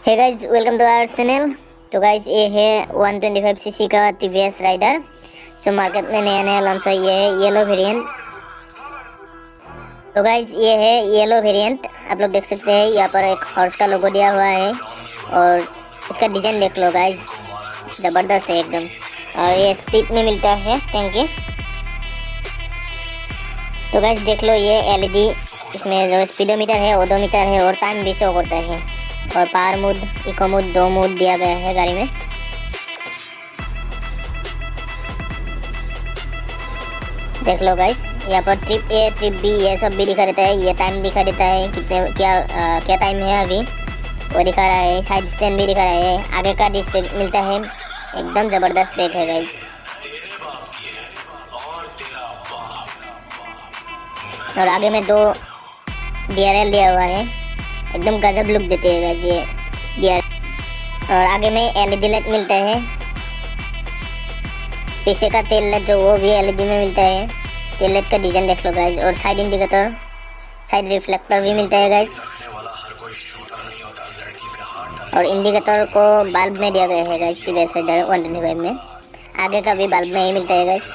Hey guys welcome to our channel. तो guys ये है 125 सीसी का टीवीएस राइडर जो मार्केट में नया लॉन्च हुआ। ये है येलो वेरिएंट। तो गाइज ये है येलो वेरिएंट, आप लोग देख सकते हैं। यहाँ पर एक हॉर्स का लोगो दिया हुआ है और इसका डिजाइन देख लो गाइज, ज़बरदस्त है एकदम। और ये स्पीड में मिलता है टैंकी। तो गाइज देख लो ये एलईडी, इसमें जो स्पीडोमीटर है, ओडोमीटर है और टाइम भी शो करता है। और power mode, eco mode, 2 mode दिया गया है गाड़ी में। देख लो गाइस, यहाँ पर ट्रिप ए, ट्रिप बी ये सब भी दिखा देता है। ये टाइम दिखा देता है कितने क्या टाइम है अभी, वो दिखा रहा है। साइड स्टैंड भी दिखा रहा है। आगे का डिस्प्ले मिलता है, एकदम ज़बरदस्त बैग है गाइस। और आगे में 2 DRL दिया हुआ है, एकदम गजब लुक देते हैं गाइस ये DRL। और आगे में LED लाइट मिलता है। पीछे का टेल लाइट जो वो भी LED में मिलता है। टेल लाइट का डिजाइन देख लो गाइस। और साइड इंडिकेटर, साइड रिफ्लेक्टर भी मिलता है गाइस। और इंडिकेटर को बल्ब में दिया गया है गाइस टीवीएस राइडर 125 में। आगे का भी बल्ब में ही मिलता है गाइस।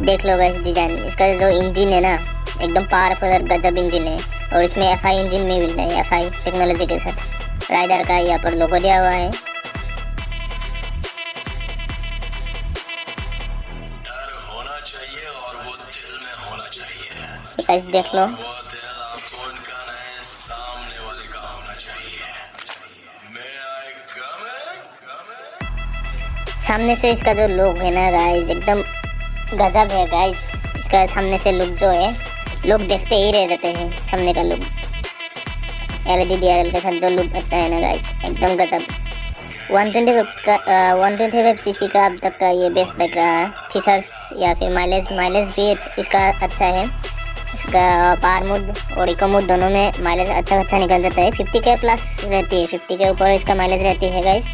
देख लो गाइस डिजाइन। इसका जो इंजन है ना, एकदम पावरफुल और गजब इंजन है। और इसमें FI इंजन में मिलता है, FI टेक्नोलॉजी के साथ। राइडर का यहाँ पर लोगो दिया हुआ है। तो गाइस देख लो, सामने से इसका जो लुक है ना गाइस, एकदम गजब है गाइस। इसका सामने से लुक जो है, लोग देखते ही रह जाते हैं सामने का लुक। LED DRL के साथ जो लुक आता है ना गाइस, एकदम गजब। 125 सीसी का अब तक का ये बेस्ट बाइक रहा है। फीचर्स या फिर माइलेज भी इसका अच्छा है। इसका पावर मोड और इको मोड दोनों में माइलेज अच्छा निकल जाता है। 50 के प्लस रहती है, 50 के ऊपर इसका माइलेज रहती है गाइस।